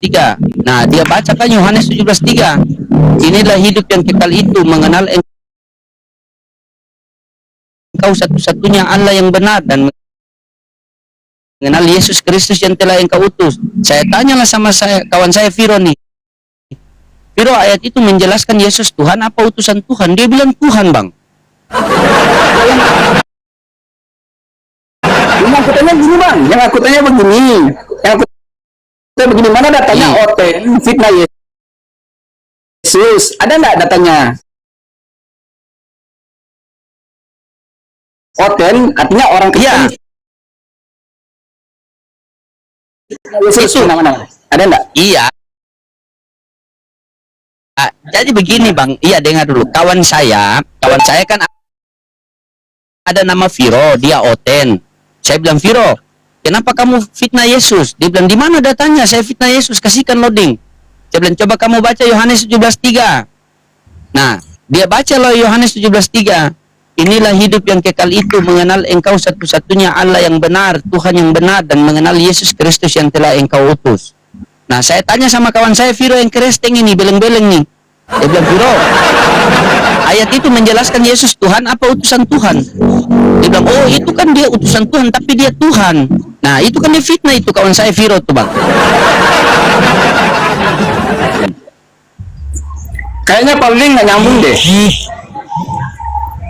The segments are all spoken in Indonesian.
17:3. Nah, dia bacakan Yohanes 17:3. Inilah hidup yang kekal itu, mengenal Engkau satu-satunya Allah yang benar dan mengenal Yesus Kristus yang telah Engkau utus. Saya tanyalah sama kawan saya Viro nih. Viro, ayat itu menjelaskan Yesus Tuhan apa utusan Tuhan? Dia bilang Tuhan, Bang. Yang aku tanya begini, Bang. Yang aku tanya begini, mana datanya Oten fitnah Yesus? Ada nggak datanya? Oten artinya orang Kristen. Yesus itu mana? Ada nggak? Iya. Jadi begini, Bang. Iya, dengar dulu. Kawan saya kan ada nama Viro, dia Oten. Saya bilang, Viro, kenapa kamu fitnah Yesus? Dia bilang, di mana datanya saya fitnah Yesus? Kasihkan loading. Saya bilang, coba kamu baca Yohanes 17:3. Nah, dia baca loh Yohanes 17:3. Inilah hidup yang kekal itu, mengenal Engkau satu-satunya Allah yang benar, Tuhan yang benar, dan mengenal Yesus Kristus yang telah Engkau utus. Nah, saya tanya sama kawan saya Viro yang Kristen ini, beleng-beleng nih. Dia bilang, Viro, ayat itu menjelaskan Yesus Tuhan apa utusan Tuhan? Dia bilang, oh itu kan dia utusan Tuhan, tapi dia Tuhan. Nah, itu kan dia fitnah itu kawan saya Viro tuh, Bang. Kayaknya paling nggak nyambung deh.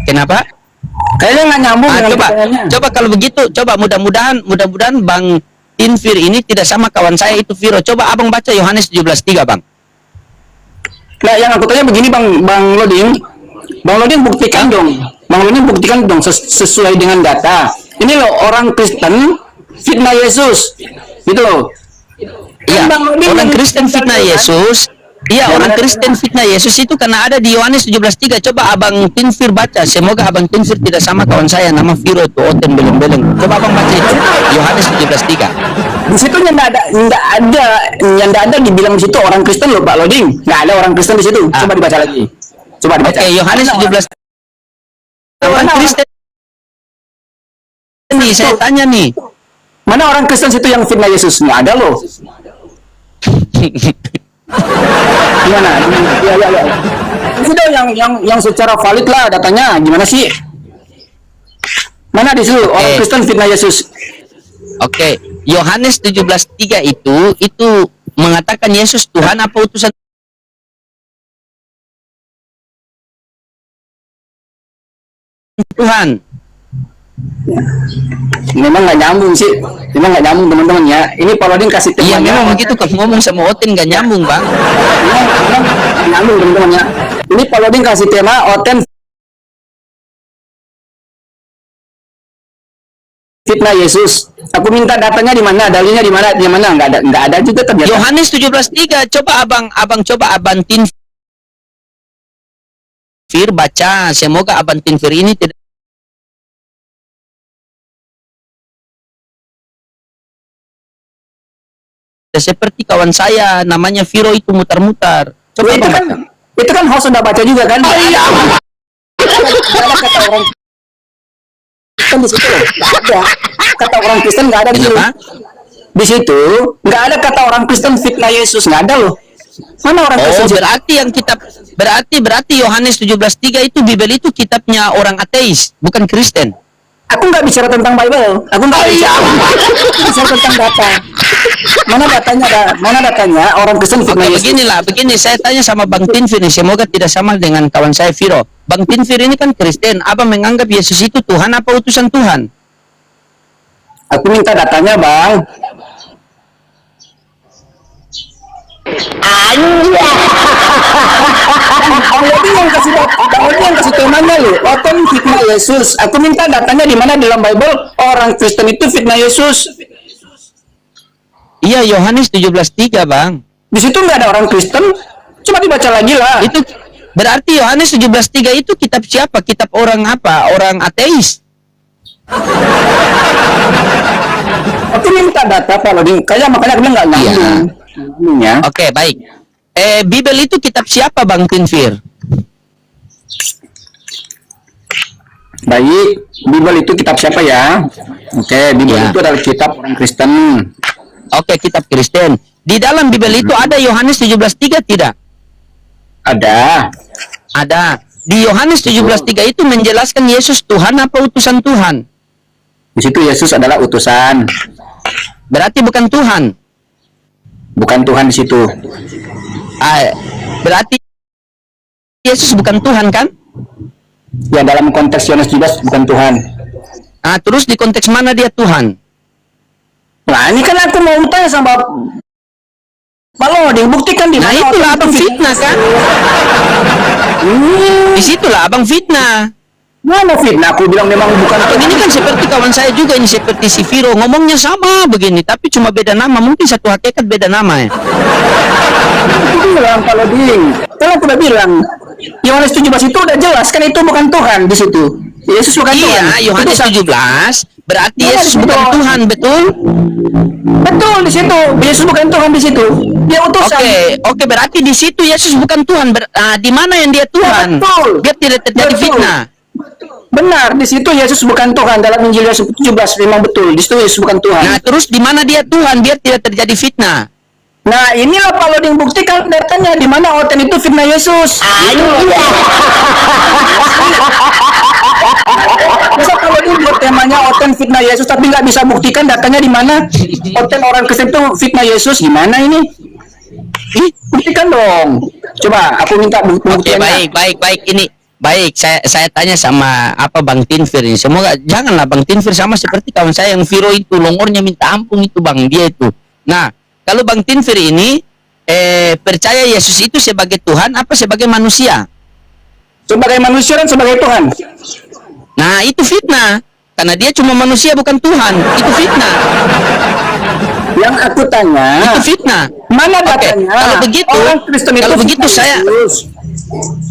Kenapa? Kayaknya nggak nyambung. Coba kalau begitu, coba mudah-mudahan Bang Tinfir ini tidak sama kawan saya itu Viro. Coba abang baca Yohanes 17:3, Bang. Nah, yang aku tanya begini, Bang Loding buktikan dong. Bang Loding buktikan dong sesuai dengan data. Ini loh orang Kristen fitnah Yesus, gitu loh. Iya, orang Kristen fitnah Yesus. Iya, orang Kristen fitnah Yesus itu karena ada di Yohanes 17:3. Coba abang Tinfir baca. Semoga abang Tinfir tidak sama kawan saya nama Viro tuh Oten beleng-beleng. Coba abang baca itu Yohanes 17:3. Di situ yang nggak ada dibilang di situ orang Kristen loh, Pak Loding. Nggak ada orang Kristen di situ. Coba dibaca lagi. Coba dibaca. Oke, Yohanes 17. Orang Kristen nih, saya tanya nih. Mana orang Kristen situ yang fitnah Yesus? Nggak ada loh. Gimana? Ya. Sudah yang secara valid lah datanya. Gimana sih? Mana di situ orang Kristen fitnah Yesus? Oke, Yohanes 17:3 itu mengatakan Yesus Tuhan apa utusan Tuhan? Memang nggak nyambung sih. Memang nggak nyambung, teman-teman ya. Ini Pak Loding kasih tema. Iya, memang begitu kalau ngomong sama Oten nggak nyambung, Bang. Memang nyambung, teman-teman ya. Ini Pak Loding kasih tema Oten fitnah Yesus. Aku minta datanya di mana, dalilnya di mana, nggak ada juga ternyata. Yohanes 17:3. Coba abang Tinfir baca. Semoga abang Tinfir ini tidak seperti kawan saya namanya Viro itu mutar-mutar. Coba itu kan host sudah baca juga kan? Oh, iya. Ada kata orang Kristen di situ. Nggak ada kata orang Kristen, nggak ada di situ. Di situ nggak ada kata orang Kristen fitnah Yesus, nggak ada loh. Mana orang Kristen? Berarti yang kitab berarti Yohanes 17:3 itu Bible itu kitabnya orang ateis, bukan Kristen. Aku nggak bicara tentang Bible. Aku nggak bicara tentang data. Mana datanya orang Kristen fitnah Yesus? Begini saya tanya sama Bang Tinfir ini, semoga tidak sama dengan kawan saya Viro. Bang Tinfir ini kan Kristen, apa menganggap Yesus itu Tuhan apa utusan Tuhan? Aku minta datanya, Bang. Bang Loding yang kasih temanya loh. Oten fitnah Yesus. Aku minta datanya di mana dalam Bible orang Kristen itu fitnah Yesus. Iya, Yohanes 17:3, Bang. Di situ nggak ada orang Kristen. Coba dibaca lagi lah. Itu berarti Yohanes 17:3 itu kitab siapa? Kitab orang apa? Orang ateis. Aku minta data Pak Loding. Makanya aku nggak nyambung. Iya. Oke, baik. Bible itu kitab siapa, Bang Tinfir? Baik, Bible itu kitab siapa ya? Oke, Bible itu adalah kitab orang Kristen. Oke, kitab Kristen. Di dalam Bible itu ada Yohanes 17:3 tidak? Ada. Ada. Di Yohanes 17:3 itu menjelaskan Yesus Tuhan apa utusan Tuhan? Di situ Yesus adalah utusan. Berarti bukan Tuhan. Bukan Tuhan di situ. Berarti Yesus bukan Tuhan kan? Ya, dalam konteks Yohanes 17 bukan Tuhan. Nah, terus di konteks mana dia Tuhan? Nah, ini kan aku mau tanya sama Pak Loding, buktikan di Nah, mana itulah oten abang itu fitnah kan? Disitulah abang fitnah. Mana fitnah? Aku bilang memang bukan Tuhan. Ini kan seperti kawan saya juga, ini seperti si Viro, ngomongnya sama begini, tapi cuma beda nama, mungkin satu hakikat beda nama ya. Aku bilang Pak Loding, kan aku udah bilang Yohanes 17 itu udah jelas kan itu bukan Tuhan di situ. Yesus bukan Tuhan. Iya, Yohanes 17 berarti Yesus bukan Tuhan, betul? Betul di situ. Yesus bukan Tuhan di situ. Dia utusan. Oke, berarti di situ Yesus bukan Tuhan. Di mana yang dia Tuhan? Ya, betul. Biar tidak terjadi Betul. fitnah. Benar, di situ Yesus bukan Tuhan. Dalam Injil Yohanes 17 memang betul. Di situ Yesus bukan Tuhan. Nah, terus di mana dia Tuhan? Biar tidak terjadi fitnah. Nah, inilah Pak Loding buktikan datanya di mana oten itu fitnah Yesus. Masa Pak Loding buat temanya oten fitnah Yesus tapi nggak bisa buktikan datanya di mana oten orang Kristen itu fitnah Yesus, gimana ini? Buktikan dong. Coba aku minta Oke, buktiannya. baik. Ini baik. Saya tanya sama Bang Tinfir ini. Semoga janganlah Bang Tinfir sama seperti kawan saya yang Viro itu, longornya minta ampun itu Bang, dia itu. Nah, kalau Bang Tinfir ini percaya Yesus itu sebagai Tuhan apa sebagai manusia? Sebagai manusia dan sebagai Tuhan. Nah, itu fitnah. Karena dia cuma manusia bukan Tuhan. Itu fitnah. Yang aku tanya, Itu fitnah. mana Oke, datanya? kalau begitu, orang Kristen itu kalau begitu fitnah saya Yesus.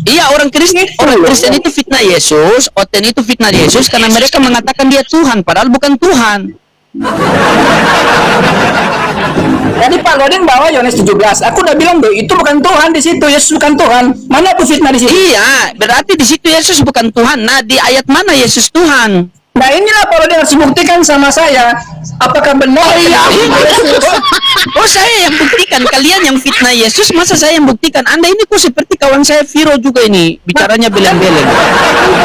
Iya, orang Kristen itu fitnah Yesus, oten itu fitnah Yesus karena mereka mengatakan dia Tuhan padahal bukan Tuhan. Jadi Pak Loding bawa Yohanes 17. Aku udah bilang itu bukan Tuhan di situ. Yesus bukan Tuhan. Mana aku fitnah di situ? Iya, berarti di situ Yesus bukan Tuhan. Nah, di ayat mana Yesus Tuhan? Nah, inilah Pak Loding harus buktikan sama saya. Apakah benar? Yesus? Oh, saya yang buktikan. Kalian yang fitnah Yesus, masa saya yang buktikan? Anda ini kok seperti kawan saya Viro juga ini. Bicaranya beleng-beleng.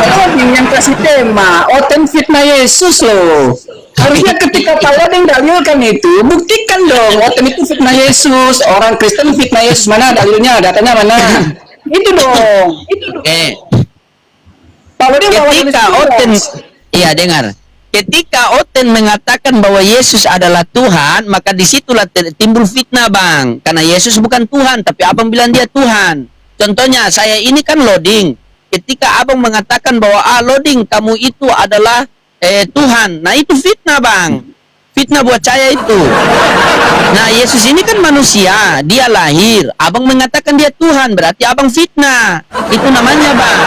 Pak Loding yang kasih tema oten fitnah Yesus loh. Harusnya ketika Pak Loding dalilkan itu, buktikan dong oten itu fitnah Yesus. Orang Kristen fitnah Yesus, mana dalilnya? Datanya mana? Itu dong. Pak Loding bawa Yohanes Ketika 17. Oten, iya dengar. Ketika Oten mengatakan bahwa Yesus adalah Tuhan, maka disitulah timbul fitnah Bang. Karena Yesus bukan Tuhan, tapi abang bilang dia Tuhan. Contohnya, saya ini kan loading. Ketika abang mengatakan bahwa loading, kamu itu adalah Tuhan. Nah itu fitnah Bang. Fitnah buat saya itu. Nah Yesus ini kan manusia, dia lahir. Abang mengatakan dia Tuhan, berarti abang fitnah. Itu namanya Bang.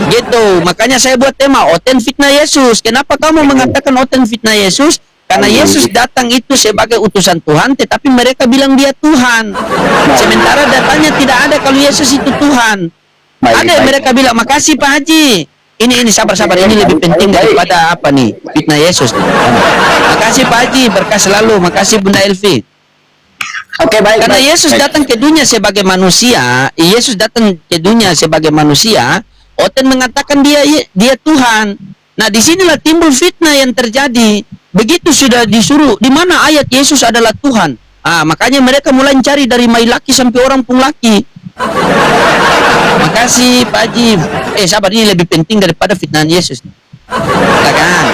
Gitu, makanya saya buat tema oten fitnah Yesus. Kenapa kamu mengatakan oten fitnah Yesus? Karena Yesus datang itu sebagai utusan Tuhan, tetapi mereka bilang dia Tuhan. Sementara datanya tidak ada kalau Yesus itu Tuhan. Ada yang mereka bilang, makasih Pak Haji. Ini sabar-sabar, ini lebih penting daripada apa nih, fitnah Yesus. Makasih Pak Haji, berkah selalu. Makasih Bunda Elvi. Oke, baik. Karena baik, Yesus baik. datang ke dunia sebagai manusia, Yesus datang ke dunia sebagai manusia, Oten mengatakan dia Tuhan. Nah, disinilah timbul fitnah yang terjadi. Begitu sudah disuruh, di mana ayat Yesus adalah Tuhan? Makanya mereka mulai cari dari mai laki sampai orang pun laki. Makasih Pak Haji. Sabar, ini lebih penting daripada fitnah Yesus. Kan?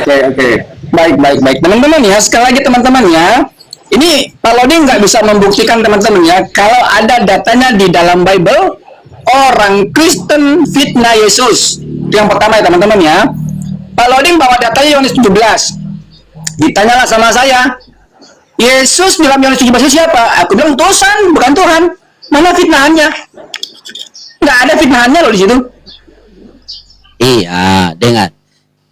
Oke. Baik. Teman-teman ya, sekali lagi teman-teman ya. Ini Pak Loding nggak bisa membuktikan teman-teman ya. Kalau ada datanya di dalam Bible, orang Kristen fitnah Yesus. Itu yang pertama ya teman-teman ya. Pak Loding bawa datanya Yohanes 17. Ditanyalah sama saya, Yesus dalam Yohanes 17 itu siapa? Aku bilang utusan, bukan Tuhan. Mana fitnahannya? Nggak ada fitnahannya loh di situ. Iya, dengar.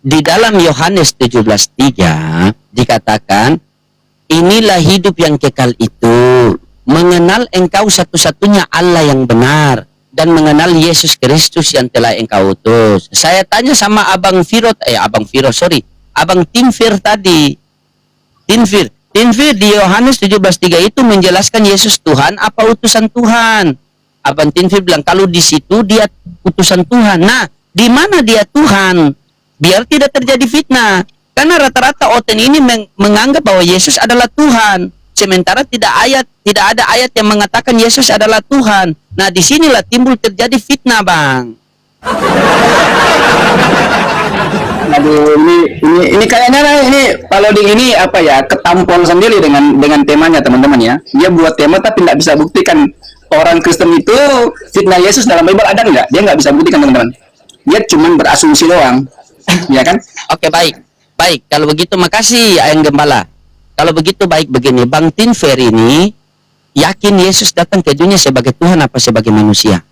Di dalam Yohanes 17:3 dikatakan, inilah hidup yang kekal itu, mengenal engkau satu-satunya Allah yang benar, dan mengenal Yesus Kristus yang telah engkau utus. Saya tanya sama Abang Tinfir tadi. Tinfir, Tinfir di Yohanes 17:3 itu menjelaskan Yesus Tuhan apa utusan Tuhan. Abang Tinfir bilang kalau di situ dia utusan Tuhan. Nah, di mana dia Tuhan? Biar tidak terjadi fitnah. Karena rata-rata Oten ini menganggap bahwa Yesus adalah Tuhan. Sementara tidak ada ayat yang mengatakan Yesus adalah Tuhan. Nah, disinilah timbul terjadi fitnah, Bang. Aduh, ini kayaknya ini Pak Loding ini apa ya, ketampol sendiri dengan temanya, teman-teman ya. Dia buat tema tapi tidak bisa buktikan orang Kristen itu fitnah Yesus dalam Bible ada nggak? Dia nggak bisa buktikan, teman-teman. Dia cuma berasumsi doang, ya kan? Oke, baik. Baik, kalau begitu makasih Ayang Gembala. Kalau begitu baik begini, Bang Tinfer ini yakin Yesus datang ke dunia sebagai Tuhan apa sebagai manusia?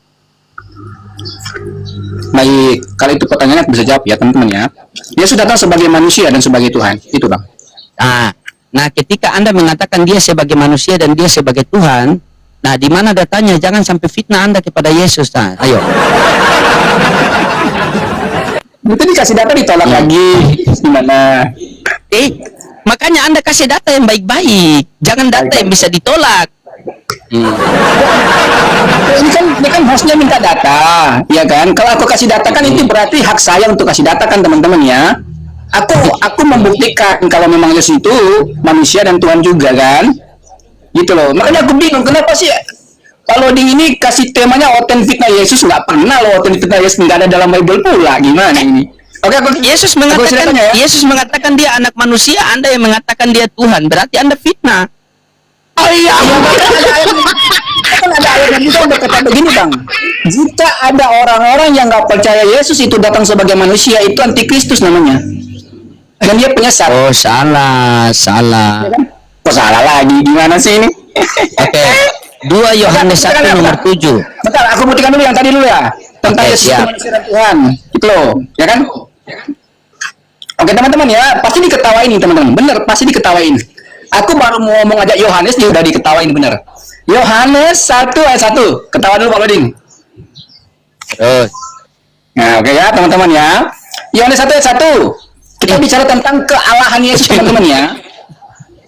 Baik, kalau itu pertanyaannya bisa jawab ya, teman-teman ya. Yesus datang sebagai manusia dan sebagai Tuhan, itu Bang. Nah, ketika Anda mengatakan dia sebagai manusia dan dia sebagai Tuhan, nah di mana datanya? Jangan sampai fitnah Anda kepada Yesus. Nah, ayo. Itu dikasih data ditolak lagi, gimana? Makanya Anda kasih data yang baik-baik, jangan data yang bisa ditolak. Ini kan hostnya minta data, ya kan? Kalau aku kasih data kan itu berarti hak saya untuk kasih data kan, teman-teman ya. Aku membuktikan kalau memang Yesus itu manusia dan Tuhan juga kan, gitu loh. Makanya aku bingung kenapa sih Pak Loding ini kasih temanya Oten fitnah Yesus, nggak pernah loh Oten fitnah Yesus nggak ada dalam Bible pula, gimana ini? Oke, Yesus mengatakan ya. Yesus mengatakan dia anak manusia, Anda yang mengatakan dia Tuhan, berarti Anda fitnah. Oh iya, kan ada ayat yang juga berkata begini Bang. Jika ada orang-orang yang nggak percaya Yesus itu datang sebagai manusia, itu antikristus namanya. Dan dia penyesat. Oh, salah. Ya kan? Kok salah lagi? Gimana sih ini? Oke. 2 Yohanes 1 nomor 7. Bentar, aku buktikan dulu yang tadi dulu ya. Tentang Yesus itu manusia dan Tuhan. Itu loh, ya kan? Oke, teman-teman ya, pasti diketawain nih, teman-teman. Bener, pasti diketawain. Aku baru mau ngomong aja Yohanes, dia udah diketawain bener. Yohanes 1 ayat 1. Ketawa dulu Pak Loding. Terus. Nah, oke ya, teman-teman ya. Yohanes 1 ayat 1. Kita bicara tentang kealahan Yesus, teman-teman ya.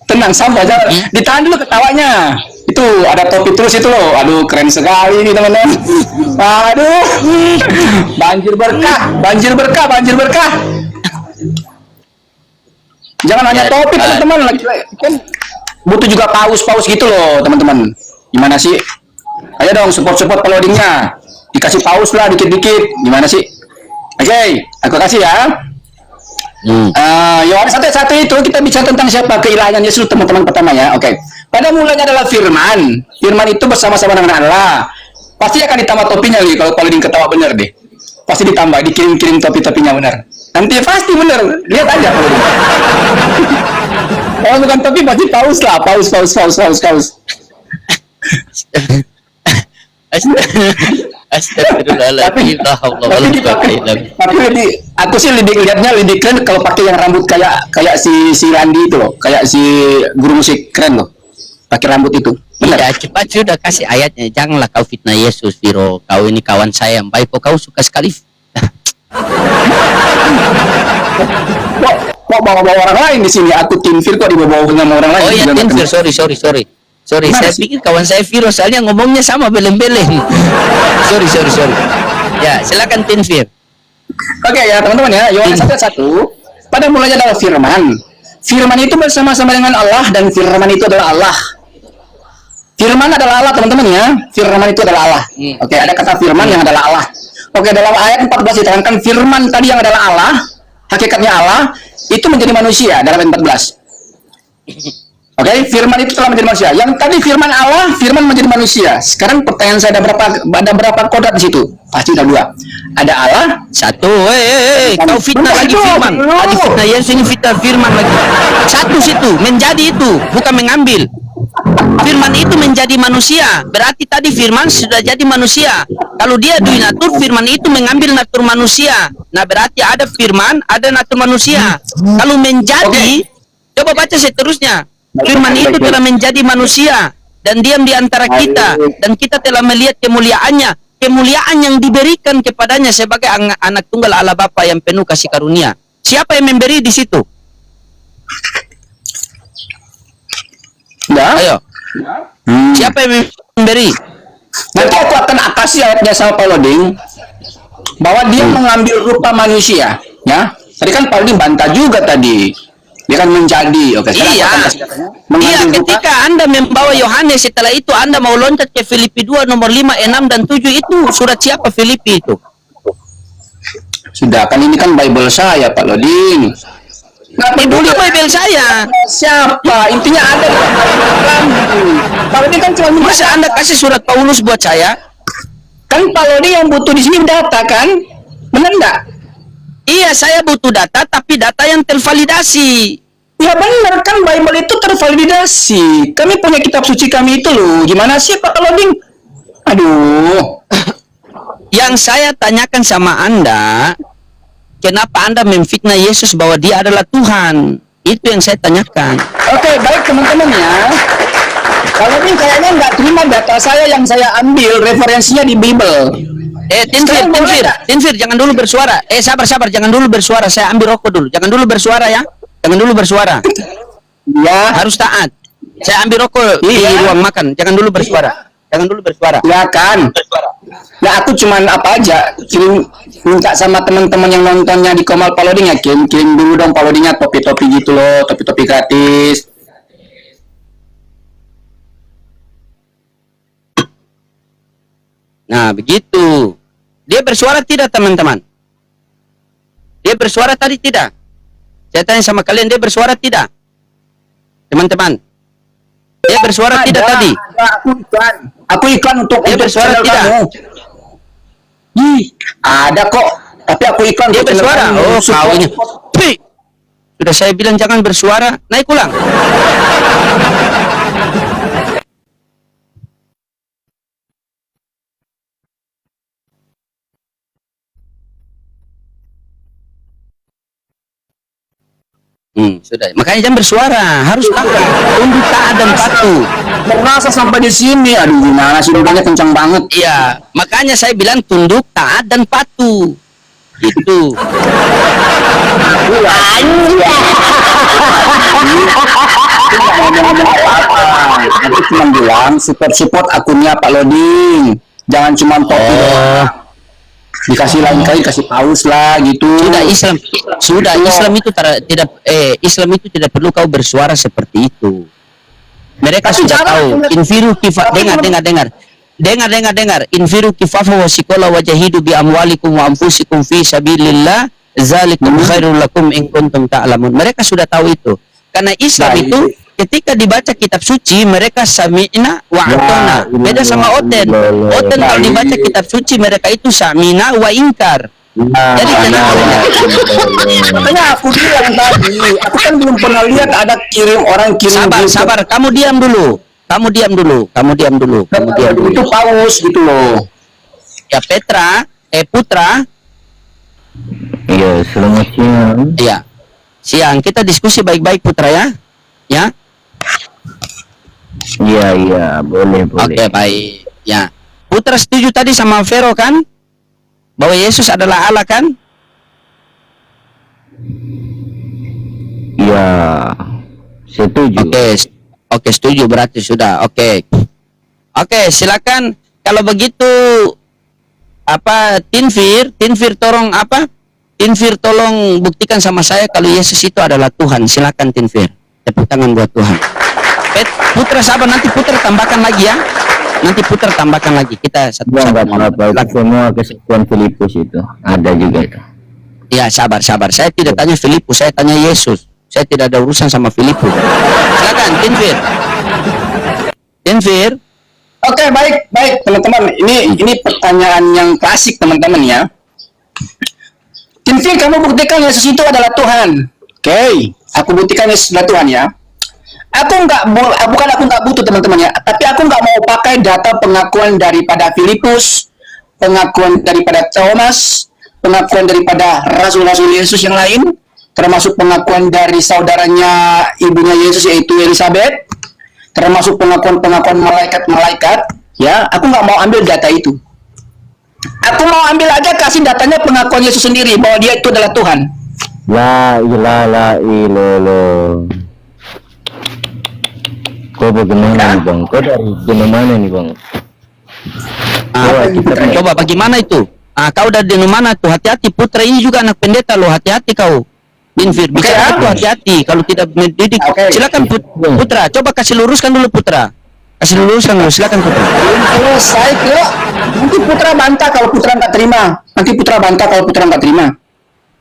Tenang, sabar aja. Ditahan dulu ketawanya. Itu ada topi terus itu loh. Aduh, keren sekali nih, teman-teman. Aduh. Banjir berkah. Jangan hanya topi, teman-teman. Kan butuh juga paus gitu loh, teman-teman. Gimana sih? Ayo dong, support Loadingnya. Dikasih paus lah dikit-dikit. Gimana sih? Oke, aku kasih ya. Yohanes 1 itu kita bicara tentang siapa keilahian Yesus, teman-teman, pertama ya. Oke. Pada mulanya adalah Firman. Firman itu bersama-sama dengan Allah. Pasti akan ditambah topinya nih kalau Loading ketawa bener deh. Pasti ditambah, dikirim topi-topinya bener. Nanti pasti bener. Lihat aja kalau kalau bukan topi pasti paus lah, paus. Astagfirullahaladzim. Tapi aku sih lebih keren kalau pakai yang rambut kayak si Randi itu loh, kayak si guru musik keren loh, pakai rambut itu. Benar. Cepat sudah kasih ayatnya. Janganlah kau fitnah Yesus, Viro. Kau ini kawan saya yang baik. Kok kau suka sekali? Kok bawa orang lain di sini? Aku Tinfir kok dibawa sama orang lain? Oh iya, Tinfir. Sorry. Saya pikir kawan saya Viro, soalnya ngomongnya sama beleng-beleng. Sorry. Ya, silakan Tinfir. Oke ya, teman-teman ya. Yohanes 1. Pada mulanya adalah Firman. Firman itu bersama-sama dengan Allah dan Firman itu adalah Allah. Firman adalah Allah, teman-teman ya. Firman itu adalah Allah. Oke, ada kata Firman yang adalah Allah. Oke, dalam ayat 14 diterangkan Firman tadi yang adalah Allah, hakikatnya Allah, itu menjadi manusia dalam ayat 14. Oke, Firman itu telah menjadi manusia. Yang tadi Firman Allah, Firman menjadi manusia. Sekarang pertanyaan saya, ada berapa kodrat di situ? Pasti ada 2. Ada Allah. 1. Kau fitnah lagi Firman. Tadi fitnah Yesus, ini fitnah Firman lagi. 1 situ, menjadi itu, bukan mengambil. Firman itu menjadi manusia. Berarti tadi Firman sudah jadi manusia. Kalau dia duit natur, Firman itu mengambil natur manusia. Nah, berarti ada Firman, ada natur manusia. Kalau menjadi, coba baca seterusnya. Firman itu telah menjadi manusia dan diam di antara kita, dan kita telah melihat kemuliaannya, kemuliaan yang diberikan kepadanya sebagai anak tunggal Allah Bapa yang penuh kasih karunia. Siapa yang memberi di situ? Ya. Ayo, siapa yang memberi? Nanti aku akan kasih ayatnya sama Pak Loding bahwa dia mengambil rupa manusia, ya. Tadi kan Pak Loding bantah juga tadi. Dia kan menjadi, oke. Sekarang Iya. aku akan kasih ayatnya. Iya, Mengambil rupa. ketika Anda membawa Yohanes, setelah itu Anda mau loncat ke Filipi 2 nomor 5, 6 dan 7 itu surat siapa Filipi itu? Sudah kan ini kan Bible saya Pak Loding. Nggak Itu peduli Bible saya. siapa, intinya ada di kamu. Pak Loding kan cuma minta Masa Anda kasih surat Paulus buat saya? kan Pak Loding yang butuh di sini data kan, benar nggak? Iya, saya butuh data, tapi data yang tervalidasi. Ya benar kan Bible itu tervalidasi. Kami punya kitab suci kami itu loh. Gimana sih Pak Loding? Aduh. Yang saya tanyakan sama Anda, kenapa Anda memfitnah Yesus bahwa dia adalah Tuhan? Itu yang saya tanyakan. Oke, baik teman-teman ya. Kalau ini kayaknya nggak terima data saya yang saya ambil referensinya di Bible. Sekarang boleh nggak? Tinfir, jangan dulu bersuara. Sabar, jangan dulu bersuara. Saya ambil rokok dulu. Jangan dulu bersuara ya. Jangan dulu bersuara. Ya, Harus taat. Saya ambil rokok di Iya. ruang makan. Jangan dulu bersuara. Jangan dulu bersuara. ya kan. Nah, aku cuman apa aja kirim minta sama teman-teman yang nontonnya di Komal Pak Loding ya, kirim dulu dong Pak Lodingnya topi-topi gitu loh, topi-topi gratis. Nah, begitu. Dia bersuara tidak, teman-teman? Dia bersuara tadi tidak? Saya tanya sama kalian, dia bersuara tidak? Teman-teman. Dia bersuara tidak tadi? Ada, aku iklan untuk Dia bersuara channel tidak? kamu. Ih, ada kok. Tapi aku iklan Dia untuk channel bersuara? kamu. Oh, Support- kau ini. Pi! Sudah saya bilang jangan bersuara. Naik ulang. Sudah. Makanya jangan bersuara. Harus taat. Tunduk, taat, dan patuh. Merasa sampai di sini. Aduh, gimana sih udahnya kencang banget. Iya. Makanya saya bilang tunduk, taat, dan patuh. Itu. Aku cuma bilang support akunnya Pak Loding. Jangan cuma topi doang. Dikasih lain kali kasih paus lah gitu. Sudah Islam itu tidak Islam itu tidak perlu kau bersuara seperti itu. Mereka Tapi sudah jangan- tahu. Infiru kifa Tapi dengar. Infiru kifafa wa sikola wa jahidu bi amwalikum wa anfusikum fi sabilillah zalikum khairul lakum in kuntum ta'lamun. Mereka sudah tahu itu. Karena Islam Nah, itu ketika dibaca kitab suci mereka sami'na wa atona. Beda sama Oten. Oten kalau dibaca kitab suci mereka itu sami'na wa ingkar. Jadi tenang. Makanya aku bilang tadi, aku kan belum pernah lihat ada orang kirim Sabar. Kamu diam dulu. Kamu diam dulu. Itu paus gitu loh. Ya Putra. Iya, selamat siang. Iya. Siang kita diskusi baik-baik Putra ya. Ya. Iya, boleh. Oke, baik. Ya. Putra setuju tadi sama Vero kan? Bahwa Yesus adalah Allah kan? Iya, setuju. Oke, setuju berarti sudah. Oke, silakan. Kalau begitu Tinfir tolong buktikan sama saya kalau Yesus itu adalah Tuhan. Silakan Tinfir. Tepuk tangan buat Tuhan. Putra sabar, nanti Putra tambahkan lagi ya. Kita Enggak satu-satu. apa-apa, itu semua kesaksian Filipus itu ada juga itu. Ya, sabar. Saya tidak tanya Filipus, saya tanya Yesus. Saya tidak ada urusan sama Filipus. Silakan, Tinfir. Oke, baik teman-teman. Ini pertanyaan yang klasik teman-teman ya. Tinfir, kamu buktikan Yesus itu adalah Tuhan. Oke, aku buktikan Yesus adalah Tuhan ya. Aku nggak butuh teman-teman ya, tapi aku nggak mau pakai data pengakuan daripada Filipus, pengakuan daripada Thomas, pengakuan daripada rasul-rasul Yesus yang lain, termasuk pengakuan dari saudaranya ibunya Yesus yaitu Elizabeth, termasuk pengakuan malaikat-malaikat. Ya, aku nggak mau ambil data itu. Aku mau ambil aja kasih datanya pengakuan Yesus sendiri bahwa dia itu adalah Tuhan. La ilaha illallah. Kau kau bagaimana nih bang? Kau dari zona mana nih bang? Coba bagaimana itu? Kau dari mana tuh? Hati-hati, putra ini juga anak pendeta loh. Hati-hati kau. Infir, bicara itu hati-hati. Kalau tidak mendidik, silakan putra. Coba kasih luruskan dulu putra. Kasih luruskan dulu, silakan putra. Selesai kok. Nanti putra bantah kalau putra nggak terima. Nanti putra bantah kalau putra nggak terima.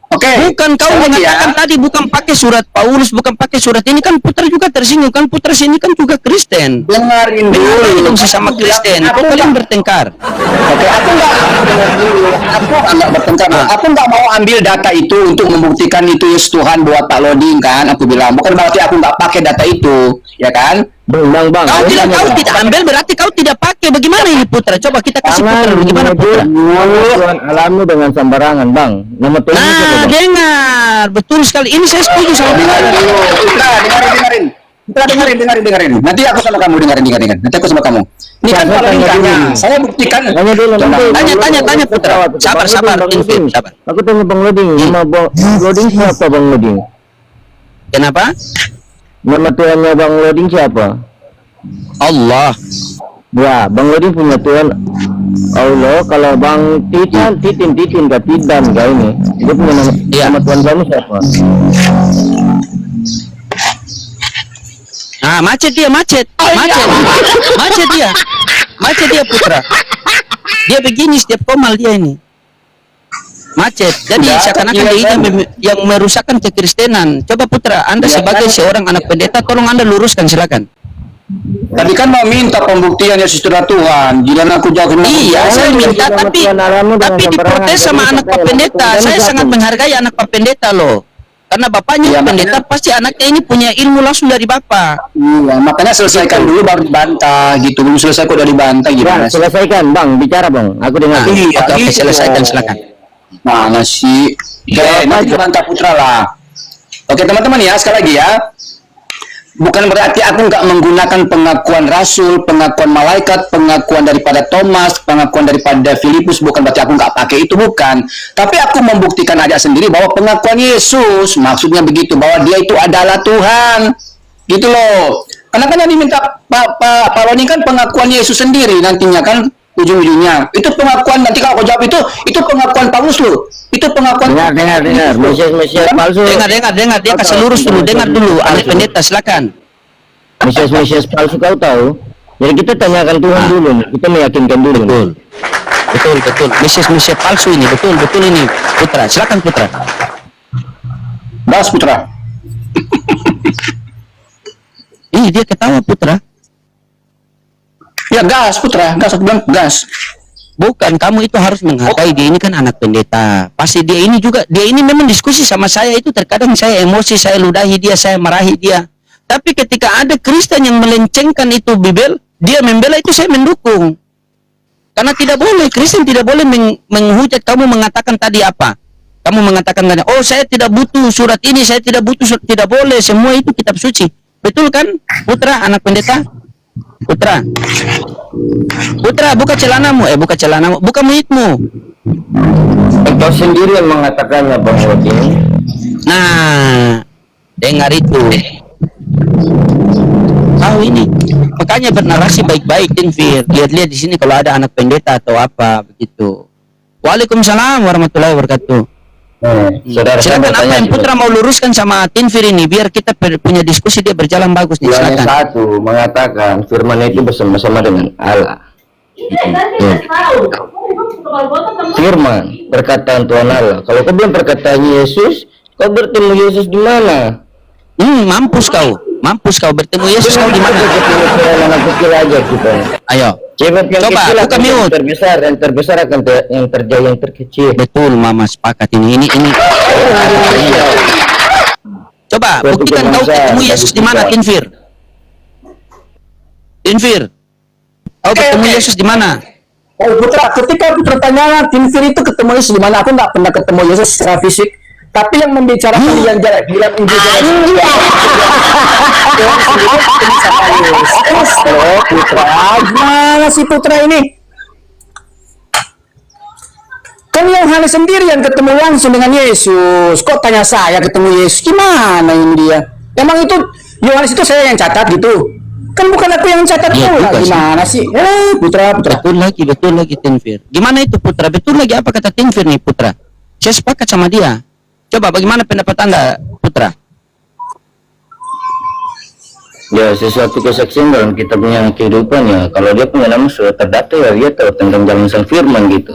Oke. Bukan kau mengatakan tadi bukan pakai surat Paulus, bukan pakai surat ini, kan putra juga tersinggung, kan putra sini kan juga Kristen. Dengarin dulu. Dong sesama Kristen. Kok kalian bertengkar? Oke, aku nggak bertengkar. Aku nggak mau ambil data itu untuk membuktikan itu Yesus Tuhan buat Pak Loding kan. Aku bilang bukan berarti aku nggak pakai data itu, ya kan? Bang. Kau tidak ambil berarti kau tidak pakai. Bagaimana ini putra? Coba kita kasih putra dulu. Gimana putra? Tuhan alammu dengan sembarangan bang. Nama Tuhan Nah, dengar. Betul sekali. Ini saya setuju sama putra. Putra, dengarin. Putra, dengarin. Nanti aku sama kamu dengarin. Nanti aku sama kamu. Ini kan kalau tanya, saya buktikan. Tanya putra. Sabar. Infir, sabar. Aku tanya bang Loding. Nama bang Loding siapa bang Loding? Kenapa? Nama Tuhannya bang Loding siapa? Allah. Ya, bang Loding punya Tuhan Allah. Kalau bang Titin gak Tidan gak ini. Dia punya nama Tuhan kamu siapa? Macet dia putra. Dia begini setiap komal dia ini. Macet. Jadi seakan-akan dia ini yang merusakkan kekristenan. Coba putra, Anda sebagai seorang anak pendeta, tolong Anda luruskan, silakan. Tadi kan mau minta pembuktian Yesus adalah Tuhan. Gila aku jauh. Iya, saya minta tapi diprotes sama anak Pak Pendeta. Saya sangat menghargai anak Pak Pendeta loh. Karena bapaknya pendeta, pasti anaknya ini punya ilmu langsung dari bapak. Iya, makanya selesaikan dulu baru dibantah gitu. Belum selesai kok udah dibantah gimana? Selesaikan bang, bicara bang. Aku dengar. Oke, selesaikan, silakan. Mana sih? Nanti bantah putra lah. Oke teman-teman ya, sekali lagi ya. Bukan berarti aku nggak menggunakan pengakuan rasul, pengakuan malaikat, pengakuan daripada Thomas, pengakuan daripada Filipus. Bukan berarti aku nggak pakai itu, bukan. Tapi aku membuktikan aja sendiri bahwa pengakuan Yesus, maksudnya begitu, bahwa dia itu adalah Tuhan. Gitu loh. Karena kan yang diminta Pak Roni kan pengakuan Yesus sendiri nantinya kan ujung-ujungnya. Itu pengakuan, nanti kalau aku jawab itu pengakuan Paulus loh. Itu pengakuan. Dengar. Mesias palsu. Dengar. Dia kasih lurus dulu. Dengar dulu. Anak pendeta, silakan. Mesias palsu kau tahu. Jadi kita tanyakan Tuhan dulu. Kita meyakinkan dulu. Betul. Mesias palsu ini. Betul ini. Putra, silakan putra. Bas putra. Dia ketawa putra. Ya gas putra. Gas aku bilang gas. Bukan, kamu itu harus menghargai dia ini kan anak pendeta. Pasti dia ini memang diskusi sama saya itu terkadang saya emosi, saya ludahi dia, saya marahi dia. Tapi ketika ada Kristen yang melencengkan itu Bibel, dia membela itu saya mendukung. Karena tidak boleh, Kristen tidak boleh menghujat kamu mengatakan tadi apa. Kamu mengatakan oh saya tidak butuh surat ini, saya tidak butuh surat, tidak boleh, semua itu kitab suci. Betul kan, putra anak pendeta? Putra, buka celanamu, buka muitmu. Engkau sendiri yang mengatakannya bang Loding. Nah, dengar itu. Tahu ini. Makanya bernarasi baik-baik, Infir. Lihat-lihat di sini kalau ada anak pendeta atau apa begitu. Waalaikumsalam warahmatullahi wabarakatuh. Silakan apa yang Putra mau luruskan sama Tinfir ini biar kita punya diskusi dia berjalan bagus nih. Silakan. Satu mengatakan firman itu bersama-sama dengan Allah. Firman perkataan Tuhan Allah. Kalau kau bilang perkataan Yesus, kau bertemu Yesus di mana? Mampus kau bertemu Yesus kau di mana? Anak kecil aja kita. Ayo. Coba buka mute. Yang terbesar akan yang terjadi yang terkecil. Betul, Mama sepakat ini. Coba buktikan kau ketemu Yesus di mana, Tinfir? Kau ketemu Yesus di mana? Oh Putra, ketika Putra tanya Tinfir itu ketemu Yesus di mana? Aku nggak pernah ketemu Yesus secara fisik. Tapi yang membicarakan yang jarak bilang Injil Putra, gimana sih Putra ini? Kan Yohanes sendiri yang ketemu langsung dengan Yesus. Kok tanya saya ketemu Yesus? Gimana ini dia? Emang itu Yohanes itu saya yang catat gitu. Kan bukan aku yang catat Iya pula. juga sih. Gimana sih? Putra. Betul lagi Tinfir. Gimana itu Putra? Betul lagi apa kata Tinfir nih Putra? Saya sepakat sama dia. Coba bagaimana pendapat Anda Putra? Ya, sesuatu kesaksian dalam kitabnya kehidupan ya. Kalau dia punya nama sudah terdata ya, dia tahu tentang jalan sang firman gitu.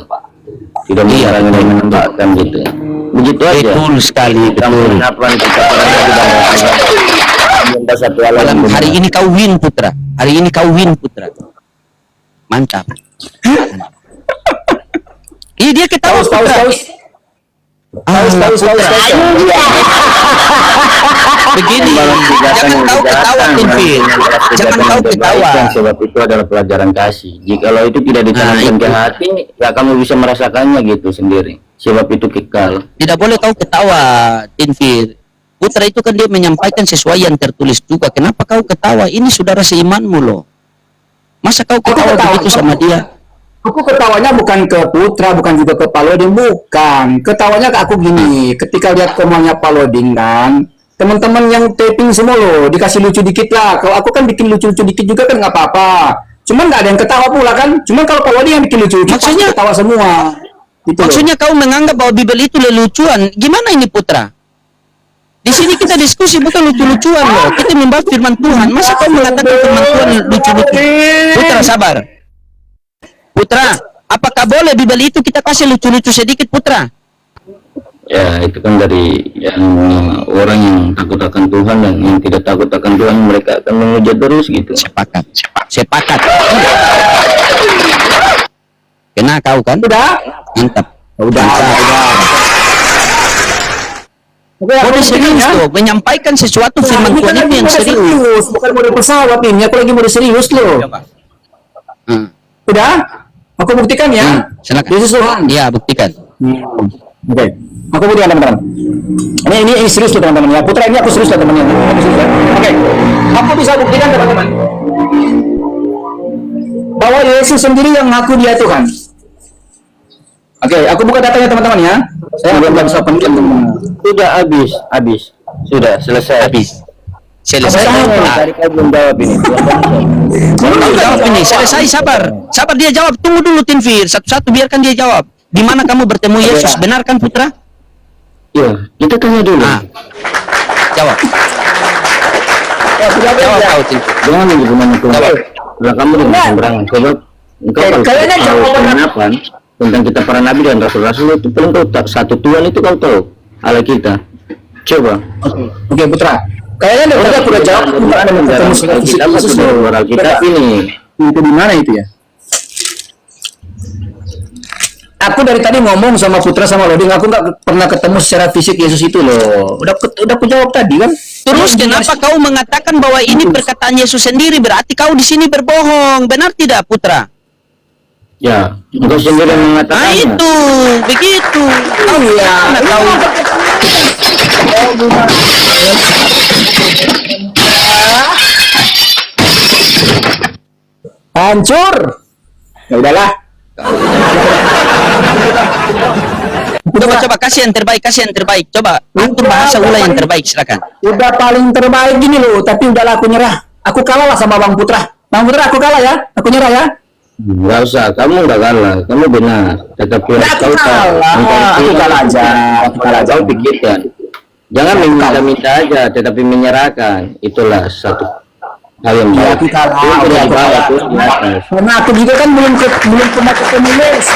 Tidak menyarankan dan menambahkan gitu. Begitu aja. Betul sekali, Kita betul. apa kita pernah minta satu alam Malam hari ini kau win Putra. Hari ini kau win Putra. Mantap. Ih, dia ketawa Putra. Begini, jangan kau ketawa Tinfir. Jangan kau ketawa. Sebab itu adalah pelajaran kasih. Jikalau itu tidak ditanamkan ke hati, ya kamu bisa merasakannya gitu sendiri. Sebab itu kekal. Tidak boleh kau ketawa Tinfir. Putra itu kan dia menyampaikan sesuai yang tertulis juga. Kenapa kau ketawa? Ini saudara seimanmu loh. Masa kau ketawa begitu sama dia? Aku ketawanya bukan ke Putra, bukan juga ke Paloding, bukan. Ketawanya ke aku gini, ketika lihat komennya Paloding kan, teman-teman yang taping semua loh, dikasih lucu dikit lah. Kalau aku kan bikin lucu-lucu dikit juga kan nggak apa-apa. Cuman nggak ada yang ketawa pula kan. Cuman kalau Paloding yang bikin lucu-lucu, Maksudnya- pasti ketawa semua. Gitu loh. Maksudnya kau menganggap bahwa Bible itu lelucuan. Gimana ini Putra? Di sini kita diskusi bukan lucu-lucuan loh. Kita membahas firman Tuhan. Masa kau mengatakan firman Tuhan lucu-lucu? Putra sabar. Putra, apakah boleh Bible itu kita kasih lucu-lucu sedikit Putra? Ya, itu kan dari yang orang yang takut akan Tuhan dan yang tidak takut akan Tuhan, mereka akan menghujat terus gitu. Sepakat. Sepakat. Kena kau kan? Udah? Mantap. Udah. Oke, Mode aku serius ya. tuh, menyampaikan sesuatu Nah, firman ini Tuhan kan itu lagi yang mode serius. bukan mode pesawat ini. Aku lagi mode serius loh. Hmm. Udah? Aku buktikan ya. Silakan. Yesus Tuhan. Iya, buktikan. Oke. Aku buktikan teman-teman. Ini serius loh teman-teman ya. Putra ini aku serius loh teman-teman. Aku serius, ya. Oke. Aku bisa buktikan teman-teman bahwa Yesus sendiri yang ngaku dia Tuhan. Oke, aku buka datanya teman-teman ya. Saya belum bisa pencet teman-teman. Sudah habis. Sudah selesai. Habis. Selesai. Tadi kau belum jawab ini. Kau jawab ini, selesai, sabar. Sabar dia jawab, tunggu dulu Tinfir. Satu-satu biarkan dia jawab. Di mana kamu bertemu Yesus? Benar kan Putra? Ya, kita tanya dulu. Ah. Jawab. Jawab kau Tinfir. Jangan lagi gimana Tuhan. Kalau kamu dengan sembarangan, sebab engkau kalau kayaknya tahu jawaban- penginapan tentang kita para nabi dan rasul-rasul itu paling kau tak satu Tuhan itu kau tahu Allah kita. Coba. Oke, Putra. Kayaknya udah aku udah jawab. Putra ada yang ketemu dengan fisik kita Yesus loh. moral kita ini. Itu di mana itu ya? Aku dari tadi ngomong sama Putra sama Loding, aku nggak pernah ketemu secara fisik Yesus itu loh. Udah aku jawab tadi kan. Terus kenapa kau mengatakan bahwa ini perkataan Yesus sendiri? Berarti kau di sini berbohong. Benar tidak Putra? Ya, engkau sendiri yang Nah mengatakannya. itu, begitu. Kau Iya. mana kau? Hancur. Ya udahlah. Coba kasih yang terbaik. Coba atur bahasa ulah yang terbaik, silakan. Udah paling terbaik gini loh, tapi udahlah aku nyerah. Aku kalah lah sama Bang Putra. Bang Putra aku kalah ya. Aku nyerah ya. Enggak usah, kamu enggak kalah, kamu benar. Tetapi Nah, aku kalah. Aku kalah aja. Aku kalah aja. Kau pikirkan. Jangan meminta-minta aja, tetapi menyerahkan. Itulah satu hal yang Ya, baik. aku kalah. Itu Udah, di aku bawah, kalah. terus di atas. Karena aku juga kan belum pernah ketemu Yesus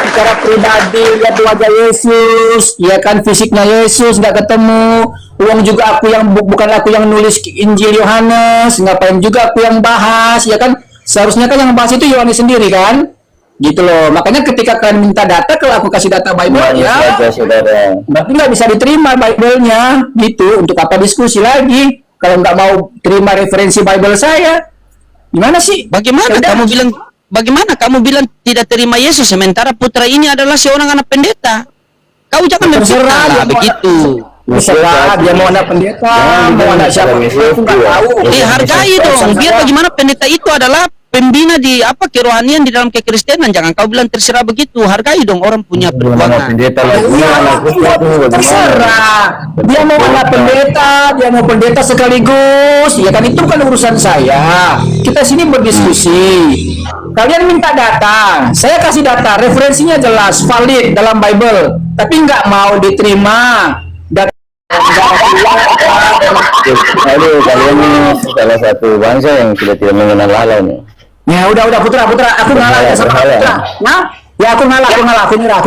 secara pribadi, lihat wajah Yesus, ya kan fisiknya Yesus nggak ketemu. Uang juga aku yang bukan aku yang nulis Injil Yohanes, ngapain juga aku yang bahas, ya kan? Seharusnya kan yang bahas itu Yohanes sendiri kan? Gitu loh. Makanya ketika kalian minta data, kalau aku kasih data Bible Manis ya, saja, saudara. berarti nggak bisa diterima Bible-nya, gitu. Untuk apa diskusi lagi? Kalau nggak mau terima referensi Bible saya, gimana sih? Bagaimana kamu bilang tidak terima Yesus sementara Putra ini adalah seorang anak pendeta? Kau jangan Terserah, memfitnah lah ya, begitu. Terserah dia mau anak pendeta, mau anak siapa, aku nggak tahu. Dihargai dong. Biar bagaimana pendeta itu adalah pembina di apa kerohanian di dalam kekristenan. Jangan kau bilang terserah begitu. Hargai dong orang punya perjuangan. Terserah. Dia mau anak pendeta, dia mau pendeta sekaligus. Ya kan itu kan urusan saya. Kita sini berdiskusi. Kalian minta data, saya kasih data, referensinya jelas, valid dalam Bible. Tapi nggak mau diterima. Aduh, kalian ini salah satu bangsa yang sudah tidak mengenal Allah nih. Ya udah Putra, aku ngalah ya sama Putra. Nah, ya aku ngalah, aku nyerah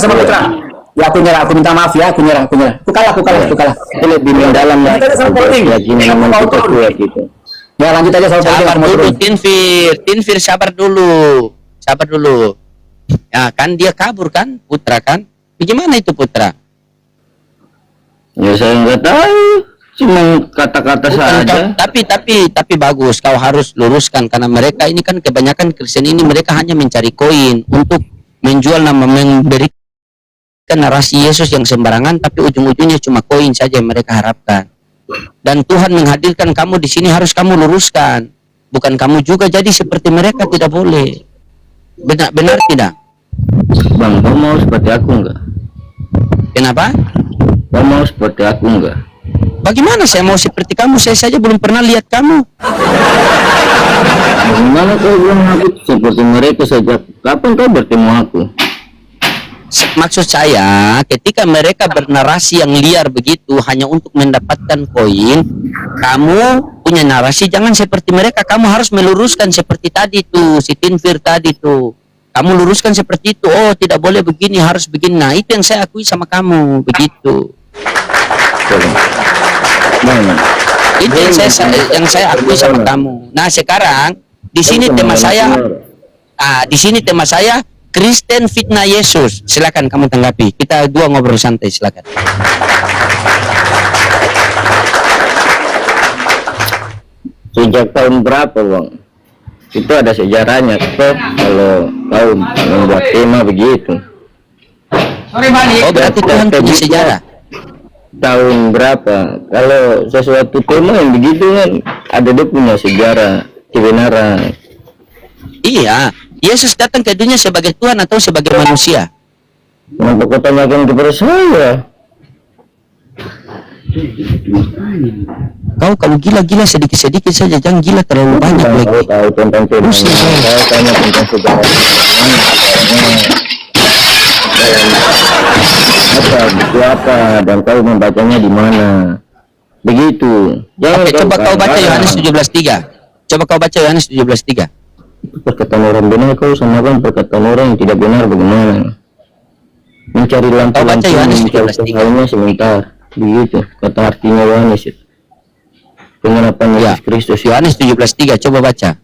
sama Putra. Ya aku nyerah, aku minta maaf ya, aku nyerah. Aku kalah. Itu lebih mendalam ya. Keyakinan kita kuat gitu. Ya lanjut aja sama Sabar dulu, Tinfir sabar dulu. Ya kan dia kabur kan, Putra kan? Bagaimana itu Putra? Ya saya nggak tahu, cuma kata-kata saja. Tapi bagus, kau harus luruskan karena mereka ini kan kebanyakan Kristen ini mereka hanya mencari koin untuk menjual memberikan narasi Yesus yang sembarangan, tapi ujung-ujungnya cuma koin saja yang mereka harapkan. Dan Tuhan menghadirkan kamu di sini harus kamu luruskan, bukan kamu juga jadi seperti mereka, tidak boleh. Benar tidak? Bang, kau mau seperti aku enggak? Kenapa? Kau mau seperti aku enggak? Bagaimana saya mau seperti kamu? Saya saja belum pernah lihat kamu. Bagaimana kau bilang aku seperti mereka saja? Kapan kau bertemu aku? Maksud saya, ketika mereka bernarasi yang liar begitu hanya untuk mendapatkan koin, kamu punya narasi jangan seperti mereka. Kamu harus meluruskan seperti tadi tuh, si Tinfir tadi tuh. Kamu luruskan seperti itu. Oh, tidak boleh begini, harus begini. Nah, itu yang saya akui sama kamu, begitu. Itu yang saya akui sama kamu. Nah, sekarang di sini tema saya, Kristen fitnah Yesus. Silakan kamu tanggapi. Kita dua ngobrol santai, silakan. Sejak tahun berapa, Bang? Itu ada sejarahnya toh, kalau kau membuat tema begitu. Oh, berarti Tuhan punya sejarah. Tahun berapa? Kalau sesuatu tema yang begitu kan ada dia punya sejarah, kebenaran. Iya, Yesus datang ke dunia sebagai Tuhan atau sebagai manusia? Kenapa kau tanyakan kepada saya? Kau kalau gila-gila sedikit-sedikit saja, jangan gila terlalu banyak lagi. Kau tahu tentang firman, saya tanya tentang sejarah. Buku apa dan kau membacanya di mana? Begitu. Oke, coba kau baca Yohanes 17:3. Coba kau baca Yohanes 17:3. Perkataan orang benar kau samakan perkataan orang yang tidak benar bagaimana? Mencari lampu-lampu halnya sebentar. Begitu kata artinya Yohanes itu. Pengenapan Yesus Kristus. Yohanes 17:3, coba baca.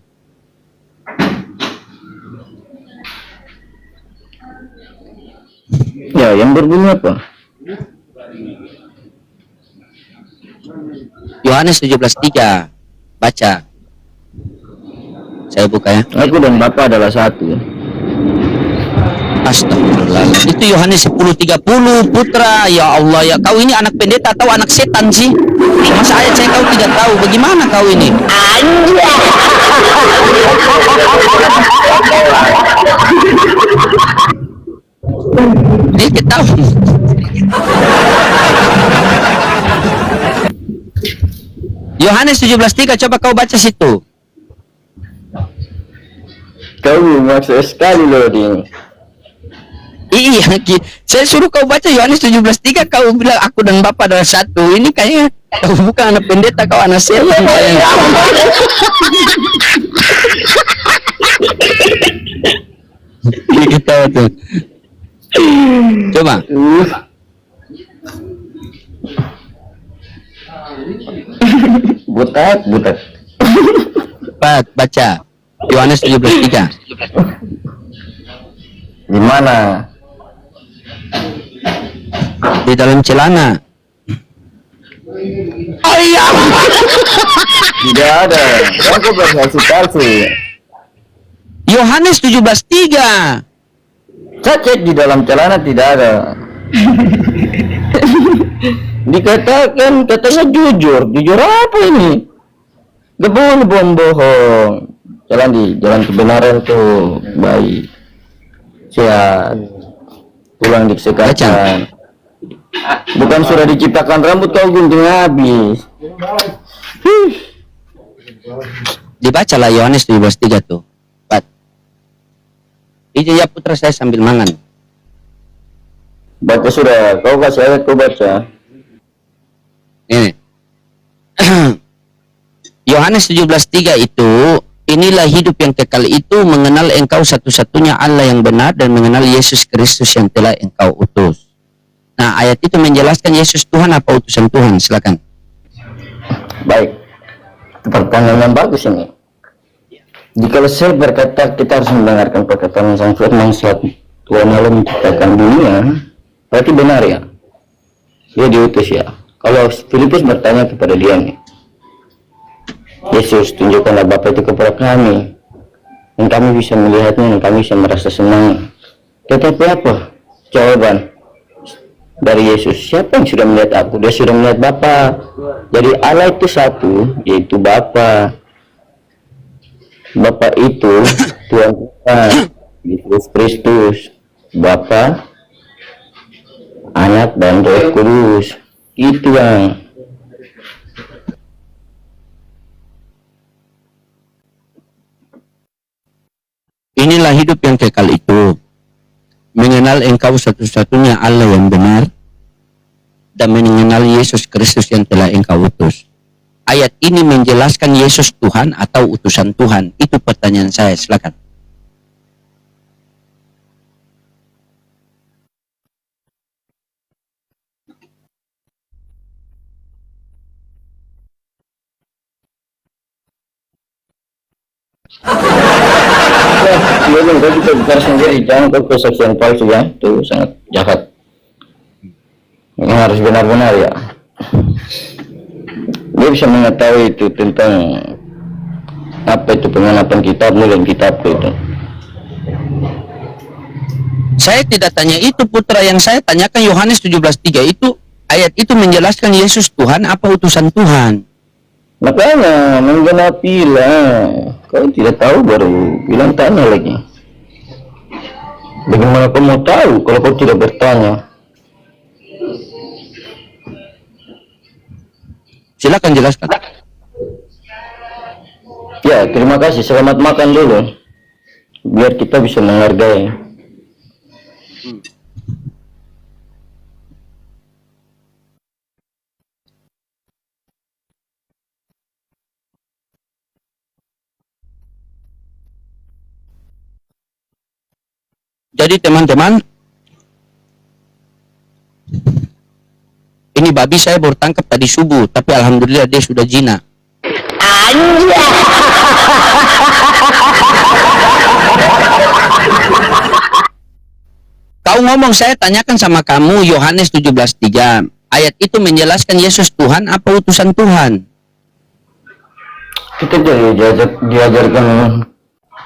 Ya, yang berbunyi apa? Yohanes 17:3. Baca. Saya buka ya. Aku dan Bapa adalah satu. Astagfirullah. Itu Yohanes 10:30, Putra. Ya Allah, ya kau ini anak pendeta atau anak setan sih? Masa ayat saya kau tidak tahu? Bagaimana kau ini? Ini kita tahu. Yohanes 17:3, coba kau baca situ. Kau maksud sekali loh ini. Iya, saya suruh kau baca Yohanes 17:3, kau bilang aku dan Bapa adalah satu. Ini kayaknya kau bukan anak pendeta, kau anak setan kayaknya. Kita tuh. Coba. Butak. Baca Yohanes 17:3. Di mana? Di dalam celana. Ayam. Tidak ada. Aku berhasil palsu. Yohanes 17:3. Saya cek di dalam celana tidak ada. Dikatakan katanya jujur. Jujur apa ini? Gak boleh bohong. Jalan kebenaran tuh baik. Sehat. Pulang disehatkan. Bukan sudah diciptakan rambut kau gunting habis. Dibacalah Yohanes 17:3 tuh. Pat. Itu ya putra saya sambil mangan. Baca sudah, kau kasih ayat kau baca. Ini. Yohanes 17:3 itu, inilah hidup yang kekal itu mengenal engkau satu-satunya Allah yang benar dan mengenal Yesus Kristus yang telah engkau utus. Nah, ayat itu menjelaskan Yesus Tuhan apa utusan Tuhan. Silakan. Baik. Pertanyaan yang bagus ini. Jika saya berkata kita harus mendengarkan perkataan Sang Firman saat Tuhan Allah menciptakan dunia, berarti benar ya? Dia diutus ya. Kalau Filipus bertanya kepada dia nih, Yesus, tunjukkanlah Bapa itu kepada kami, dan kami bisa melihatnya, dan kami bisa merasa senang. Tetapi apa jawaban dari Yesus? Siapa yang sudah melihat aku? Dia sudah melihat Bapa. Jadi Allah itu satu, yaitu Bapa. Bapa itu Tuhan kita, Yesus Kristus, Bapa, Anak dan Roh Kudus. Itu yang Inilah hidup yang kekal itu, mengenal engkau satu-satunya Allah yang benar dan mengenal Yesus Kristus yang telah engkau utus. Ayat ini menjelaskan Yesus Tuhan atau utusan Tuhan. Itu pertanyaan saya, silakan. dia juga kita bicara sendiri, jangan kau kesaksian palsu ya, itu sangat jahat. Ini harus benar-benar ya. Dia bisa mengetahui itu tentang apa itu penganapan kitabmu dan kitab itu. Saya tidak tanya itu, putra. Yang saya tanyakan Yohanes 17:3 itu, ayat itu menjelaskan Yesus Tuhan apa utusan Tuhan. Makanya menggenapilah. Kau tidak tahu baru bilang tanya lagi. Bagaimana kau mau tahu kalau kau tidak bertanya? Silakan jelaskan. Ya, terima kasih. Selamat makan dulu. Biar kita bisa menghargai. Jadi teman-teman, ini babi saya baru tangkap tadi subuh, tapi alhamdulillah dia sudah jinak. Kau ngomong, saya tanyakan sama kamu Yohanes 17:3. Ayat itu menjelaskan Yesus Tuhan apa utusan Tuhan. Kita jadi diajarkan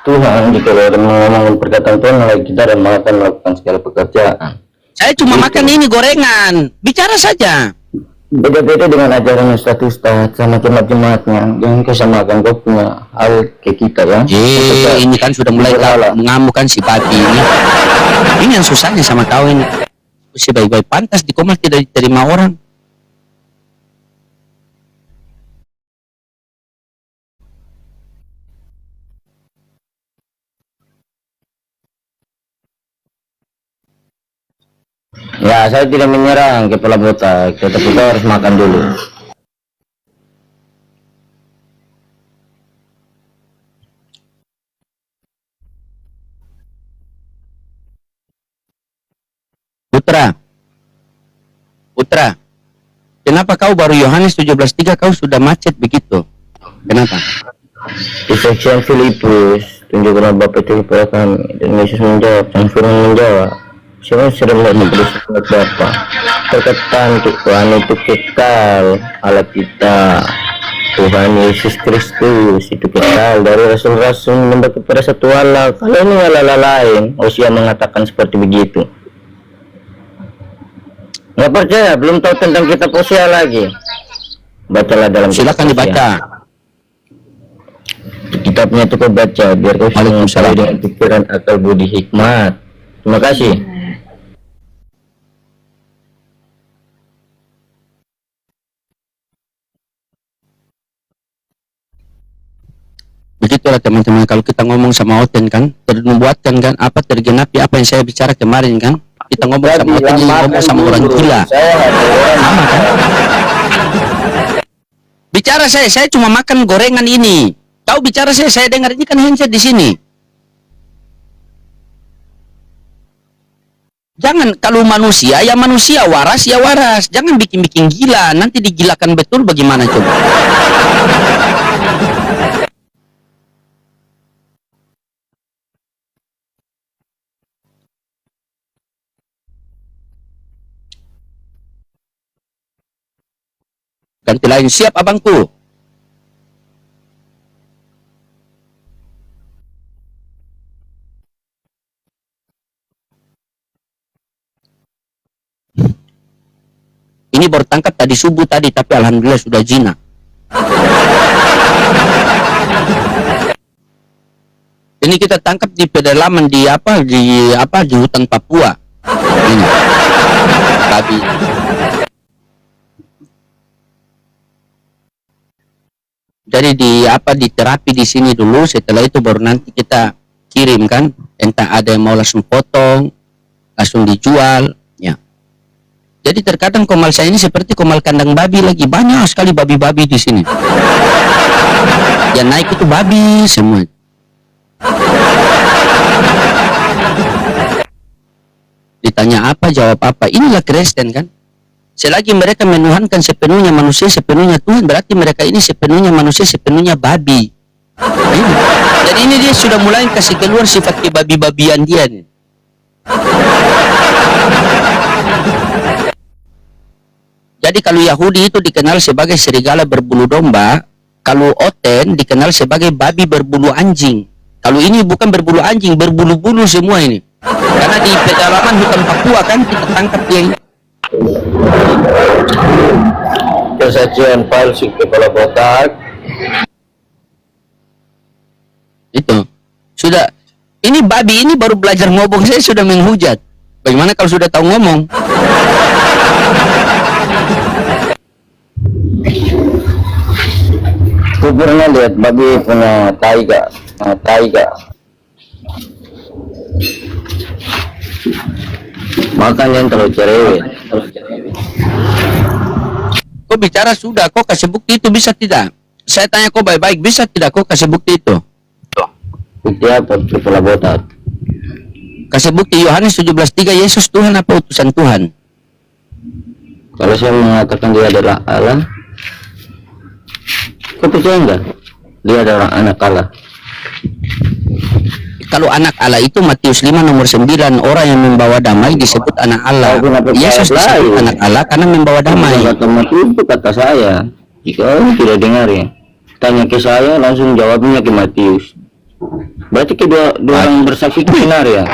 Tuhan jika ada mengomongkan perkataan Tuhan kita dan akan melakukan segala pekerjaan. Saya cuma makan ini gorengan. Bicara saja. Beda-beda dengan ajaran Ustaz-Ustaz sama jemaat-jemaatnya. Jangan kesamakan kau punya hal ke kita ya. Ini kan sudah mulai mengamukan si babi ini. Ini yang susahnya sama kau ini. Si baik-baik pantas di Komar tidak diterima orang. Ya, saya tidak menyerang kepala botak, tetapi kita harus makan dulu. Putra, kenapa kau baru Yohanes 17:3 kau sudah macet begitu? Kenapa? Kesaksian Filipus, tunjukkanlah Bapa itu kepada kami. Dan Yesus menjawab, Sang Firman menjawab, siapa sudah melihat kepada Bapa? Perkataan Tuhan itu kekal, Allah kita, Tuhan Yesus Kristus itu kekal. Dari rasul-rasul menyembah kepada satu Allah. Kalau ini Allah lain, Hosea mengatakan seperti begitu. Nggak percaya, belum tahu tentang kitab Hosea lagi. Bacalah dalam Silakan kitab Hosea. dibaca. Kitabnya itu kau baca biar kau bisa Waalaikumsalam. mengetahui dengan pikiran, akal, budi, hikmat. Terima kasih. Begitulah teman-teman, kalau kita ngomong sama Oten kan, ternubuatkan kan, apa tergenapi apa yang saya bicara kemarin kan. Kita ngomong sama Oten, jadi ngomong sama orang gila. Sama kan? Bicara saya cuma makan gorengan ini. Kau bicara saya dengar ini kan handset di sini. Jangan, kalau manusia ya manusia, waras ya waras. Jangan bikin-bikin gila, nanti digilakan betul bagaimana coba. Ganti lain, siap abangku. Ini baru tangkap tadi subuh tadi, tapi alhamdulillah sudah jinak. Ini kita tangkap di pedalaman di hutan Papua. Ini. Babi. Jadi di terapi di sini dulu, setelah itu baru nanti kita kirim kan, entah ada yang mau langsung potong, langsung dijual, ya. Jadi terkadang komal saya ini seperti komal kandang babi lagi, banyak sekali babi-babi di sini. Yang naik itu babi semua. Ditanya apa, jawab apa. Inilah Kristen kan. Selagi mereka menuhankan sepenuhnya manusia, sepenuhnya Tuhan, berarti mereka ini sepenuhnya manusia, sepenuhnya babi. Ini. Jadi ini dia sudah mulai kasih keluar sifat kebabi-babian dia nih. Jadi kalau Yahudi itu dikenal sebagai serigala berbulu domba, kalau Oten dikenal sebagai babi berbulu anjing. Kalau ini bukan berbulu anjing, berbulu-bulu semua ini. Karena di pedalaman hutan Papua kan kita tangkap dia ini. Kesaksian palsu kepala botak. Itu. Sudah. Ini babi ini baru belajar ngomong, saya sudah menghujat. Bagaimana kalau sudah tahu ngomong? Aku pernah lihat babi punya taiga. Makan yang terlalu cerewet. Kau bicara sudah, kau kasih bukti itu bisa tidak? Saya tanya kau baik-baik, bisa tidak kau kasih bukti itu? Bukti apa kepala botak? Kasih bukti Yohanes 17:3, Yesus Tuhan apa utusan Tuhan? Kalau saya mengatakan dia adalah Allah, kau percaya enggak? Dia adalah anak Allah. Kalau anak Allah itu Matius 5 nomor 9, orang yang membawa damai disebut anak Allah. Yesus disebut anak Allah karena membawa damai. Kata Matius itu kata saya. Jika tidak dengar ya, tanya ke saya langsung jawabnya ke Matius. Berarti kedua orang bersaksi itu benar ya?